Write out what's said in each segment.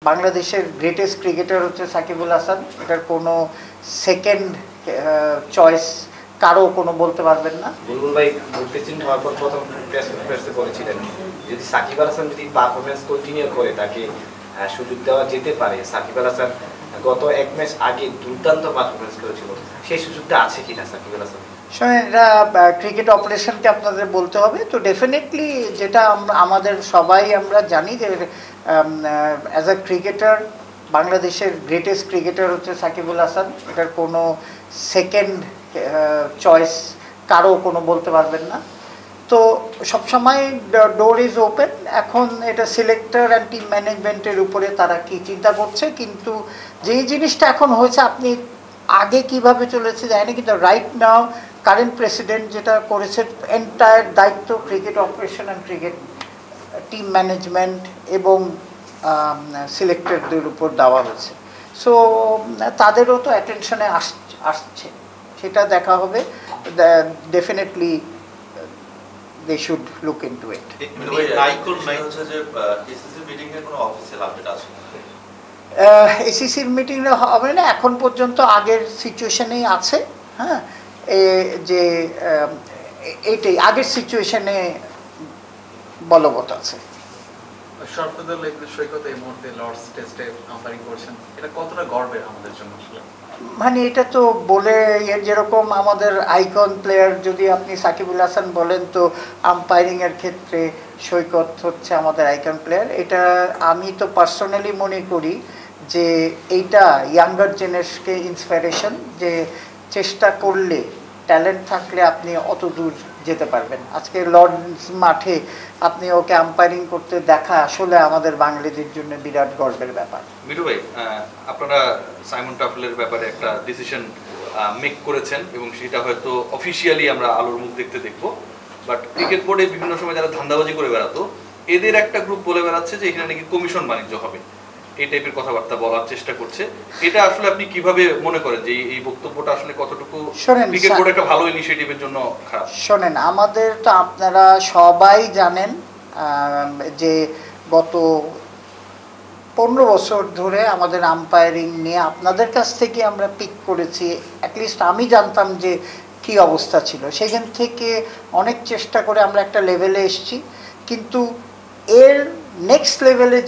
বাংলাদেশের greatest cricketer হচ্ছে সাকিবুল হাসান, এটার কোনো সেকেন্ড চয়েস কারো কোনো বলতে পারবেন না। বুলবুল ভাই প্রেসিডেন্ট হওয়ার পর প্রথম প্রেস কনফারেন্সে বলেছিলেন যদি সাকিব আল হাসান যদি পারফরমেন্স কন্টিনিউ করে তাকে সুযোগ দেওয়া যেতে পারে। সাকিব আল হাসান গত এক ম্যাচ আগে দুর্দান্ত পারফরমেন্স করেছিল, সেই সুযোগটা আছে কিনা সাকিব আল হাসান? এটা ক্রিকেট অপারেশনকে আপনাদের বলতে হবে। তো ডেফিনেটলি যেটা আমাদের সবাই আমরা জানি যে অ্যাজ আ ক্রিকেটার বাংলাদেশের গ্রেটেস্ট ক্রিকেটার হচ্ছে সাকিবুল হাসান, এটার কোনো সেকেন্ড চয়েস কারো কোনো বলতে পারবেন না। তো সবসময় ডোর ইজ ওপেন। এখন এটা সিলেক্টর অ্যান্ড টিম ম্যানেজমেন্টের উপরে তারা কি চিন্তা করছে, কিন্তু যেই জিনিসটা এখন হয়েছে আপনি আগে কিভাবে চলেছে জানি, কিন্তু রাইট নাও কারেন্ট প্রেসিডেন্ট যেটা করেছে এন্টায়ার দায়িত্ব cricket operation and cricket team management এবং সিলেক্টরদের উপর দেওয়া হয়েছে। সো তাদেরও তো অ্যাটেনশনে আসছে, সেটা দেখা হবে। Definitely they should look into it. এসিসির মিটিং হবে না, এখন পর্যন্ত আগের সিচুয়েশনেই আছে। হ্যাঁ, যে এইটাই আগের সিচুয়েশনে বলবৎ আছে। সরফরাজ সৈকত এই মুহূর্তে লর্ডস টেস্টে আম্পায়ারিং করছেন, এটা কতটা গর্বের আমাদের জন্য? মানে এটা তো বলে যেরকম আমাদের আইকন প্লেয়ার যদি আপনি সাকিবুল হাসান বলেন, তো আম্পায়ারিংয়ের ক্ষেত্রে সৈকত হচ্ছে আমাদের আইকন প্লেয়ার। এটা আমি তো পার্সোনালি মনে করি যে এইটা ইয়াঙ্গার জেনারেশনকে ইন্সপিরেশন, যে চেষ্টা করলে ট্যালেন্ট থাকলে আপনি অত দূর যেতে পারবেন। আজকে লর্ডস মাঠে আপনি ওকে আম্পায়ারিং করতে দেখা আসলে আমাদের বাঙালিদের জন্য বিরাট গর্বের ব্যাপার। মিঠু ভাই, আপনারা সাইমন টাফেলের ব্যাপারে একটা ডিসিশন মেক করেছেন এবং সেটা হয়তো অফিসিয়ালি আমরা আলোর মুখ দেখবো, বাট ক্রিকেট বোর্ডে বিভিন্ন সময় যারা ধান্দাবাজি করে বেড়াতো এদের একটা গ্রুপ বলে বেড়াচ্ছে যে এখানে নাকি কমিশন বাণিজ্য হবে, এই টাইপের কথাবার্তা বলার চেষ্টা করছে। এটা আসলে আপনি কিভাবে মনে করেন যে এই বক্তব্যটা আসলে কতটুকু ক্রিকেট বোর্ড একটা ভালো ইনিশিয়েটিভের জন্য খারাপ? শোনেন, আমাদের তো আপনারা সবাই জানেন যে গত 15 বছর ধরে আমাদের আম্পায়ারিং নিয়ে আপনাদের কাছ থেকে আমরা পিক করেছি। অ্যাটলিস্ট আমি জানতাম যে কি অবস্থা ছিল, সেখান থেকে অনেক চেষ্টা করে আমরা একটা লেভেলে এসেছি। কিন্তু এর নেক্সট লেভেলে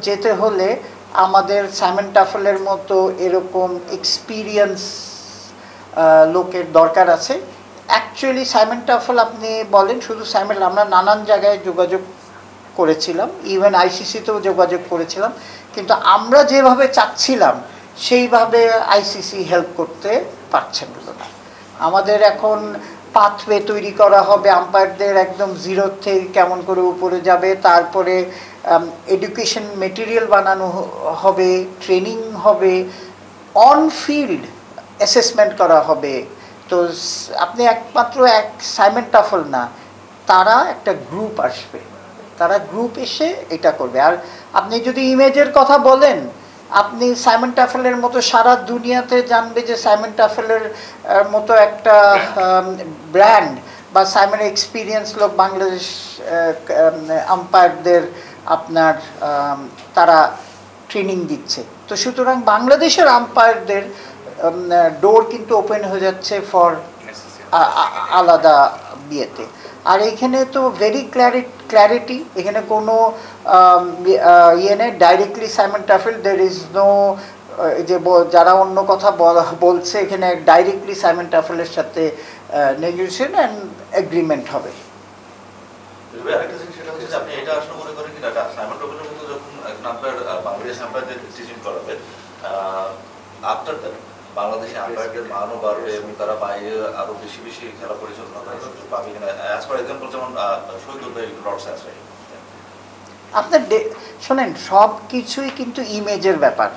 যেতে হলে আমাদের সাইমন টাফেলের মতো এরকম এক্সপিরিয়েন্স লোকের দরকার আছে। অ্যাকচুয়ালি সাইমন টাফেল আপনি বলেন শুধু সাইমন, আমরা নানান জায়গায় যোগাযোগ করেছিলাম, ইভেন আইসিসিতেও যোগাযোগ করেছিলাম, কিন্তু আমরা যেভাবে চাচ্ছিলাম সেইভাবে আইসিসি হেল্প করতে পারছেন না। আমাদের এখন পাথওয়ে তৈরি করা হবে আম্পায়ারদের, একদম জিরো থেকে কেমন করে উপরে যাবে, তারপরে এডুকেশন মেটেরিয়াল বানানো হবে, ট্রেনিং হবে, অন ফিল্ড অ্যাসেসমেন্ট করা হবে। তো আপনি একমাত্র সাইমন টাফেল না, তারা একটা গ্রুপ আসবে, তারা গ্রুপ এসে এটা করবে। আর আপনি যদি ইমেজের কথা বলেন, আপনি সাইমন টাফেলের মতো সারা দুনিয়াতে জানবে যে সাইমন টাফেলের মতো একটা ব্র্যান্ড বা সাইমনের এক্সপিরিয়েন্স লোক বাংলাদেশ আম্পায়ারদের আপনার তারা ট্রেনিং দিচ্ছে। তো সুতরাং বাংলাদেশের আম্পায়ারদের ডোর কিন্তু ওপেন হয়ে যাচ্ছে ফর আলাদা বিয়েতে। আর এইখানে তো ভেরি ক্ল্যারিটি, এখানে কোনো ইয়ে নেই directly Simon Taufel, there is no যে যারা অন্য কথা বলছে, এখানে ডাইরেক্টলি সাইমন টাফেলের সাথে নেগোসিয়েশন অ্যান্ড এগ্রিমেন্ট হবে। আপনি এটা আসলে মনে করেন কিনা সাইমন টাফেলের মতো যখন আম্পায়ার বাংলাদেশ আম্পায়ারদের ডিসিশন করাবে, আফটার দ্যাট বাংলাদেশে আম্পায়ারদের মানও বাড়বে এবং তারা বাইরে আরো বেশি বেশি খেলা পরিচালনা করার সুযোগ পাবে কিনা? অ্যাজ ফর এক্সাম্পল যেমন সৈকত ভাই লর্ডস আছে। আপনার শোনেন, সব কিছুই কিন্তু ইমেজের ব্যাপার।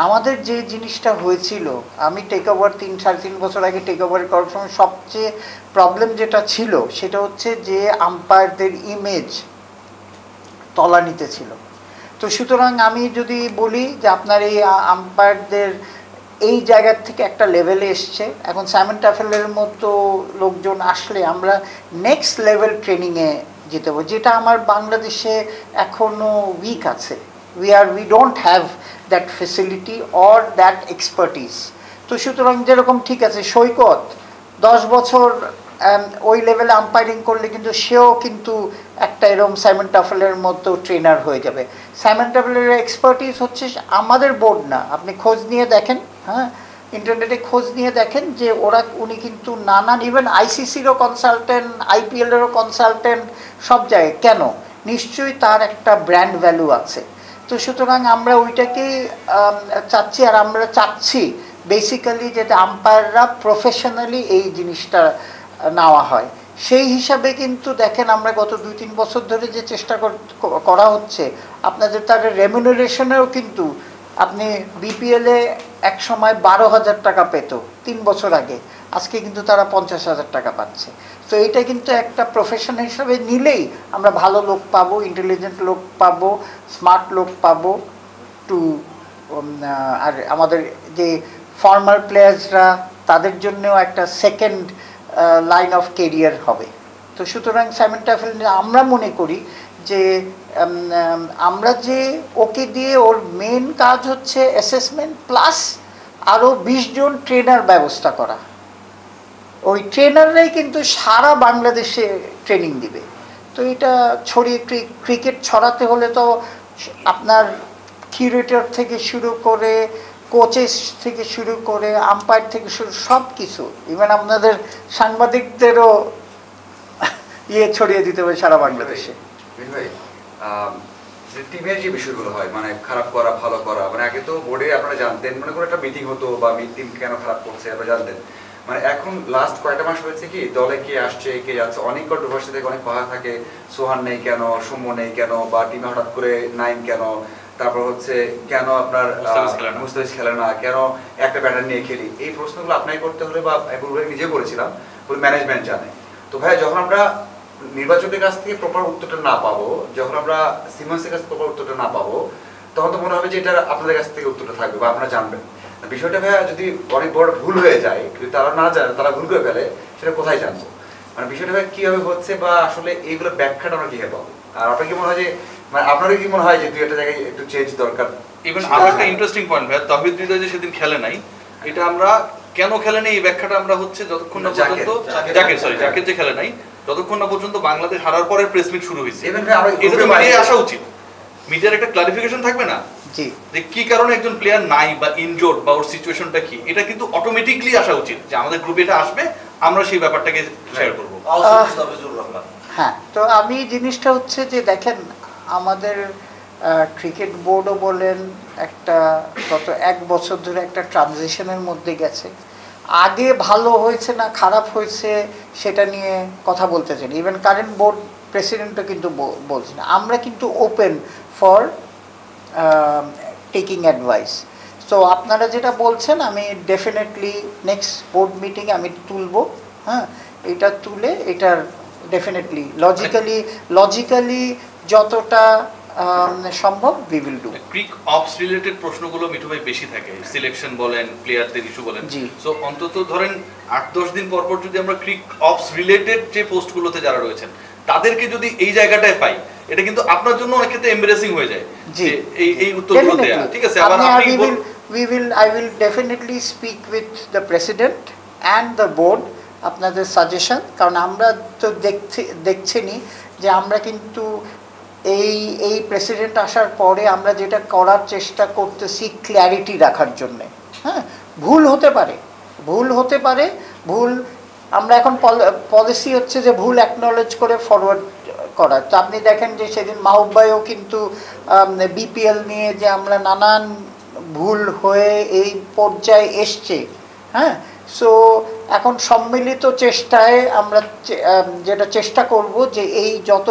আমাদের যে জিনিসটা হয়েছিল, আমি টেক ওভার 3-3.5 বছর আগে টেক ওভার করার সময় সবচেয়ে প্রবলেম যেটা ছিল সেটা হচ্ছে যে আম্পায়ারদের ইমেজ তলানিতে ছিল। তো সুতরাং আমি যদি বলি যে আপনার এই আম্পায়ারদের এই জায়গার থেকে একটা লেভেলে এসছে, এখন সাইমন টাফেলের মতো লোকজন আসলে আমরা নেক্সট লেভেল ট্রেনিংয়ে যেতে হবে, যেটা আমার বাংলাদেশে এখনও উইক আছে। we don't have that facility or that expertise. তো সুতরাং যেরকম ঠিক আছে সৈকত 10 বছর ওই লেভেলে আম্পায়ারিং করলে কিন্তু সেও কিন্তু একটা এরকম সাইমন টাফেলের মতো ট্রেনার হয়ে যাবে। সাইমন টাফেলের এক্সপার্টিস হচ্ছে আমাদের বোর্ড না, আপনি খোঁজ নিয়ে দেখেন, হ্যাঁ ইন্টারনেটে খোঁজ নিয়ে দেখেন যে উনি কিন্তু নানান ইভেন আইসিসিরও কনসালটেন্ট, আইপিএলেরও কনসালটেন্ট, সব জায়গায়। কেন? নিশ্চয়ই তার একটা ব্র্যান্ড ভ্যালু আছে। তো সুতরাং আমরা ওইটাকেই চাচ্ছি, আর আমরা চাচ্ছি বেসিক্যালি যাতে আম্পায়াররা প্রফেশনালি এই জিনিসটা নেওয়া হয়। সেই হিসাবে কিন্তু দেখেন আমরা গত 2-3 বছর ধরে যে চেষ্টা করা হচ্ছে, আপনাদের তার রেমুনারেশনেও কিন্তু আপনি বিপিএলে এক সময় 12,000 টাকা পেত 3 বছর আগে, আজকে কিন্তু তারা 50,000 টাকা পাচ্ছে। তো এইটা কিন্তু একটা প্রফেশন হিসাবে নিলেই আমরা ভালো লোক পাবো, ইন্টেলিজেন্ট লোক পাবো, স্মার্ট লোক পাবো টু আর আমাদের যে ফর্মার প্লেয়ার্সরা তাদের জন্যও একটা সেকেন্ড লাইন অফ কেরিয়ার হবে। তো সুতরাং সাইমন টাফেল আমরা মনে করি যে আমরা যে ওকে দিয়ে ওর মেন কাজ হচ্ছে অ্যাসেসমেন্ট প্লাস আরও 20 জন ট্রেনার ব্যবস্থা করা। ওই ট্রেনাররাই কিন্তু সারা বাংলাদেশে ট্রেনিং দিবে। তো এটা ছড়িয়ে ক্রিকেট ছড়াতে হলে তো আপনার কিউরেটর থেকে শুরু করে কোচেস থেকে শুরু করে আম্পায়ার থেকে শুরু সব কিছু, ইভেন আপনাদের সাংবাদিকদেরও ছড়িয়ে দিতে হবে সারা বাংলাদেশে। ভাই যে টিমের যে বিষয়গুলো হয় মানে খারাপ করা ভালো করা, মানে আগে তো বোর্ডে আপনারা জানতেন, মানে কোনো একটা মিটিং হতো বা টিম কেন খারাপ করছে আপনারা জানতেন। মানে এখন লাস্ট কয়টা মাস হয়েছে কি দলে কে আসছে কে যাচ্ছে, অনেক কন্ট্রোভার্সি থেকে অনেক কথা থাকে, সোহান নেই কেন, সৌম্য নেই কেন, বা টিমে হঠাৎ করে নাইম কেন, তারপর হচ্ছে কেন আপনার মুস্তাফিজ খেলে না, কেন একটা প্যাটার্ন নিয়ে খেলি। এই প্রশ্নগুলো আপনাকে করতে হলে বা নিজে করেছিলাম, পুরো ম্যানেজমেন্ট জানে। তো ভাই যখন আমরা নির্বাচকের কাছ থেকে প্রপার উত্তরটা না পাবো, যখন আমরা সিমন্সের কাছ থেকে প্রপার উত্তরটা না পাবো, তখন তো মনে হবে যে এটা আপনাদের কাছ থেকে উত্তরটা থাকবে বা আপনারা জানবেন। বিষয়টা ভাইয়া যদি অনেক বড় ভুল হয়ে যায়, যদি তারা না জানে, তারা ভুল করে ফেলে, সেটা কোথায় জানবো? মানে বিষয়টা ভাই কিভাবে হচ্ছে বা আসলে এইগুলো ব্যাখ্যাটা আমরা কিভাবে পাবো? আর আপনার কি মনে হয় যে মানে আপনারও কি মনে হয় যে 2-1 জায়গায় একটু চেঞ্জ দরকার? ইভেন আরো একটা ইন্টারেস্টিং পয়েন্ট ভাই, তাহিদ হৃদয় যে সেদিন খেলে নাই, এটা আমরা কেন খেলে নাই এই ব্যাখ্যাটা আমরা হচ্ছে যতক্ষণ না পর্যন্ত জাকের যে খেলে নাই যতক্ষণ না পর্যন্ত বাংলাদেশ হারার পরে প্রেস মিট শুরু হয়েছে, এটা তো মিডিয়ায় আসা উচিত। মিডিয়ার একটা ক্লারিফিকেশন থাকবে না যে কি কারণে একজন প্লেয়ার নাই বা ইনজোর্ড বা ওর সিচুয়েশনটা কি, এটা কিন্তু অটোমেটিকলি আসা উচিত যে আমাদের গ্রুপে এটা আসবে, আমরা সেই ব্যাপারটাকে শেয়ার করব। হ্যাঁ, তো আমি জিনিসটা হচ্ছে যে দেখেন আমাদের ক্রিকেট বোর্ডও বলেন একটা গত 1 বছর ধরে একটা ট্রানজিশনের মধ্যে গেছে। আগে ভালো হয়েছে না খারাপ হয়েছে সেটা নিয়ে কথা বলতে চাই, ইভেন কারেন্ট বোর্ড প্রেসিডেন্টও কিন্তু বলছে না। আমরা কিন্তু open for taking advice. So আপনারা যেটা বলছেন আমি ডেফিনেটলি নেক্সট বোর্ড মিটিংয়ে আমি তুলব, হ্যাঁ এটা তুলে এটার ডেফিনেটলি লজিক্যালি যতটা সম্ভব we will do. Cric ops related প্রশ্নগুলো মিঠু ভাই বেশি থাকে, সিলেকশন বলেন, প্লেয়ারদের ইস্যু বলেন। সো অন্তত ধরেন 8-10 দিন পর পর যদি আমরা ক্রিক অপস রিলেটেড যে পোস্টগুলোতে যারা রয়েছেন তাদেরকে যদি এই জায়গাটায় পাই, এটা কিন্তু আপনার জন্য অনেক ক্ষেত্রে এমবারেসিং হয়ে যায় যে এই উত্তরগুলো দেয়া। ঠিক আছে, আবার I will definitely speak with the president and the board আপনাদের সাজেশন, কারণ আমরা তো দেখছেনই যে আমরা কিন্তু এই প্রেসিডেন্ট আসার পরে আমরা যেটা করার চেষ্টা করতেছি ক্ল্যারিটি রাখার জন্যে। হ্যাঁ, ভুল হতে পারে, ভুল আমরা এখন পলিসি হচ্ছে যে ভুল অ্যাকনলেজ করে ফরওয়ার্ড করা। তো আপনি দেখেন যে সেদিন মাহবুব ভাইও কিন্তু বিপিএল নিয়ে যে আমরা নানান ভুল হয়ে এই পর্যায়ে এসছে, হ্যাঁ। সো এখন সম্মিলিত চেষ্টায় আমরা যেটা চেষ্টা করব যে এই যত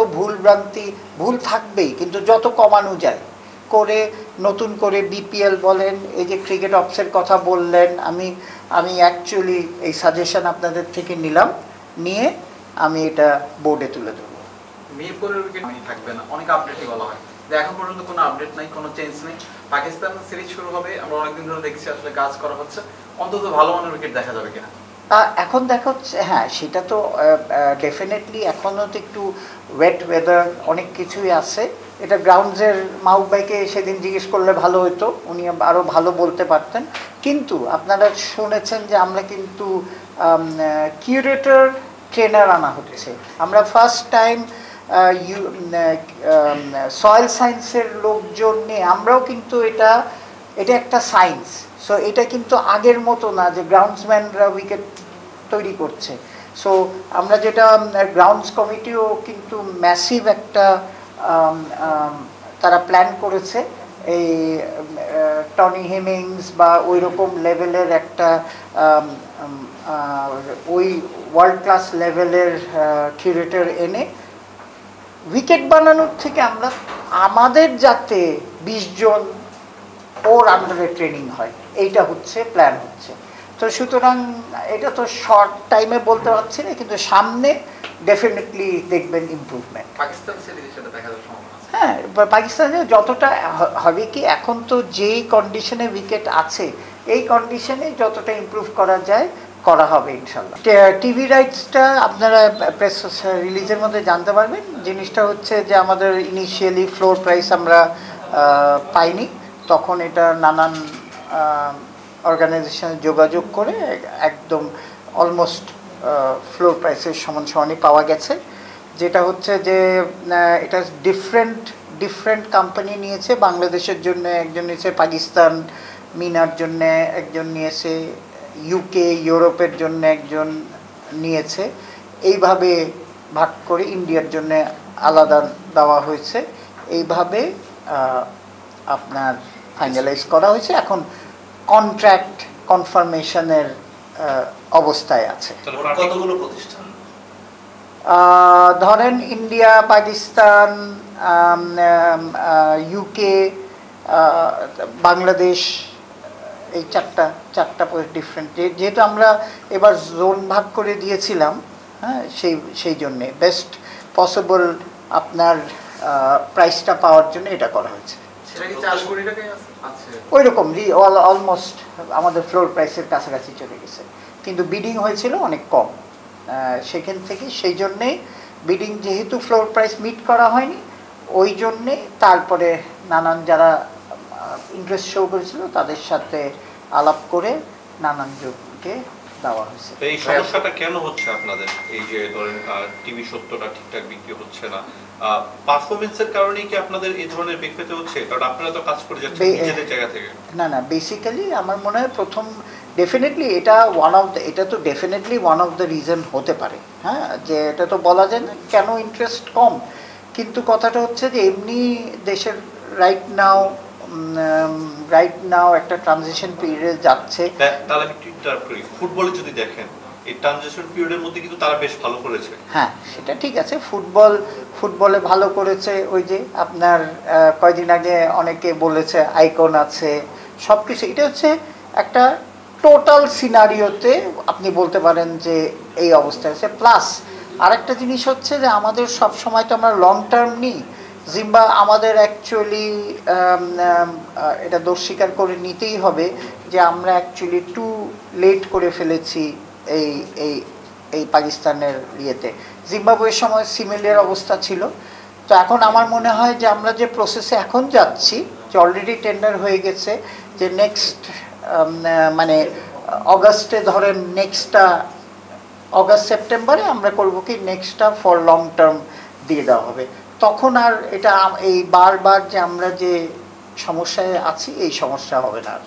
ভুল থাকবেই, কিন্তু যত কমানো যায় করে নতুন করে বিপিএল বলেন, এই যে ক্রিকেট অপসের কথা বললেন, আমি অ্যাকচুয়ালি এই সাজেশন আপনাদের থেকে নিয়ে আমি এটা বোর্ডে তুলে দেবো। মিরপুরের উইকেট থাকবে না, অনেক আপডেটই বলা হয়, এখন পর্যন্ত কোনো আপডেট নাই, কোনো চেঞ্জ নেই। পাকিস্তান সিরিজ শুরু হবে, আমরা অনেকদিন ধরে দেখছি আসলে কাজ করা হচ্ছে, অন্তত ভালো মানের উইকেট দেখা যাবে কিনা এখন দেখা হচ্ছে। হ্যাঁ, সেটা তো ডেফিনেটলি এখনও তো একটু ওয়েট ওয়েদার অনেক কিছুই আছে, এটা গ্রাউন্ডসের মাহবুব ভাইকে সেদিন জিজ্ঞেস করলে ভালো হতো, উনি আরও ভালো বলতে পারতেন। কিন্তু আপনারা শুনেছেন যে আমরা কিন্তু কিউরেটর ট্রেনার আনা হচ্ছে। আমরা ফার্স্ট টাইম সয়েল সায়েন্সের লোকজন নিয়ে, আমরাও কিন্তু এটা একটা সায়েন্স। সো এটা কিন্তু আগের মতো না যে গ্রাউন্ডসম্যানরা উইকেট তৈরি করছে। সো আমরা যেটা গ্রাউন্ডস কমিটিও কিন্তু ম্যাসিভ একটা তারা প্ল্যান করেছে, এই টনি হেমিংস বা ওই রকম লেভেলের একটা ওই ওয়ার্ল্ড ক্লাস লেভেলের কিউরেটর এনে উইকেট বানানোর থেকে আমরা আমাদের যাতে 20 জন ওর আন্ডারে ট্রেনিং হয়, এইটা হচ্ছে প্ল্যান হচ্ছে। তো সুতরাং এটা তো শর্ট টাইমে বলতে পারছি না, কিন্তু সামনে ডেফিনেটলি দেখবেন ইমপ্রুভমেন্ট। পাকিস্তান সিরিজে সেটা দেখা যাবে সম্ভাবনা আছে। হ্যাঁ, পাকিস্তানে যতটা হবে কি, এখন তো যেই কন্ডিশনে উইকেট আছে এই কন্ডিশনে যতটা ইমপ্রুভ করা যায় করা হবে ইনশাল্লাহ। টিভি রাইটসটা আপনারা প্রেস রিলিজের মধ্যে জানতে পারবেন। জিনিসটা হচ্ছে যে আমাদের ইনিশিয়ালি ফ্লোর প্রাইস আমরা পাইনি, তখন এটা নানান অর্গানাইজেশনে যোগাযোগ করে একদম অলমোস্ট ফ্লোর প্রাইসের সমানই পাওয়া গেছে। যেটা হচ্ছে যে এটা ডিফারেন্ট কোম্পানি নিয়েছে। বাংলাদেশের জন্য একজন নিয়েছে, পাকিস্তান মিনার জন্য একজন নিয়েছে, ইউকে ইউরোপের জন্য একজন নিয়েছে, এইভাবে ভাগ করে ইন্ডিয়ার জন্য আলাদা দেওয়া হয়েছে। এইভাবে আপনার ফাইনালাইজ করা হয়েছে, এখন কন্ট্রাক্ট কনফার্মেশনের অবস্থায় আছে। কতগুলো প্রতিষ্ঠান? ধরেন ইন্ডিয়া, পাকিস্তান, ইউকে, বাংলাদেশ, এই চারটা ডিফারেন্ট। যেহেতু আমরা এবার জোন ভাগ করে দিয়েছিলাম, হ্যাঁ, সেই জন্যে বেস্ট পসিবল আপনার প্রাইসটা পাওয়ার জন্য এটা করা হয়েছে। সেটা কি 4 কোটি টাকাই আছে? ওই রকম অলমোস্ট আমাদের ফ্লোর প্রাইসের কাছাকাছি চলে গেছে, কিন্তু বিডিং হয়েছিল অনেক কম। সেখান থেকে সেই জন্যেই বিডিং, যেহেতু ফ্লোর প্রাইস মিট করা হয়নি, ওই জন্যে তারপরে নানান যারা ইন্টারেস্ট শো করেছিল তাদের সাথে আলাপ করে নানান জনকে দেওয়া হয়েছে। এই সমস্যাটা কেন হচ্ছে আপনাদের? এই যে ধরেন টিভি সত্যটা ঠিকঠাক বিক্রি হচ্ছে না, পারফরমেন্সের কারণেই কি আপনাদের এই ধরনের বেগ পেতে হচ্ছে? কারণ আপনারা তো কাজ করে যাচ্ছেন নিজেদের জায়গা থেকে। না, বেসিক্যালি আমার মনে হয় প্রথম ডেফিনেটলি এটা তো definitely one of the reason হতে পারে। হ্যাঁ, যে এটা তো বলা যায় না কেন ইন্টারেস্ট কম, কিন্তু কথাটা হচ্ছে যে এমনি দেশের রাইট নাও একটা ট্রানজিশন পিরিয়ডে যাচ্ছে। তাহলে আমি ইন্টারাপ্ট করি, ফুটবলে যদি দেখেন এই ট্রানজিশন পিরিয়ডের মধ্যে কিন্তু তারা বেশ ভালো করেছে। হ্যাঁ, সেটা ঠিক আছে, ফুটবলে ভালো করেছে। ওই যে আপনার কয়দিন আগে অনেকে বলেছে আইকন আছে, সব কিছু। এটা হচ্ছে একটা টোটাল সিনারিওতে আপনি বলতে পারেন যে এই অবস্থা আছে। প্লাস আরেকটা জিনিস হচ্ছে যে আমাদের সব সময় তো আমরা লং টার্ম নিই। জিম্বা আমাদের অ্যাকচুয়ালি এটা দোষ স্বীকার করে নিতেই হবে যে আমরা অ্যাকচুয়ালি টু লেট করে ফেলেছি এই পাকিস্তানের ইয়েতে। জিম্বাবুয়ের সময় সিমিলার অবস্থা ছিল। তো এখন আমার মনে হয় যে আমরা যে প্রসেসে এখন যাচ্ছি, যে অলরেডি টেন্ডার হয়ে গেছে, যে নেক্সট মানে অগাস্টে ধরেন অগাস্ট সেপ্টেম্বরে আমরা করবো কি নেক্সটটা ফর লং টার্ম দিয়ে দেওয়া হবে। তখন আর এটা এই বারবার যে আমরা যে সমস্যায় আছি এই সমস্যা হবে না আর।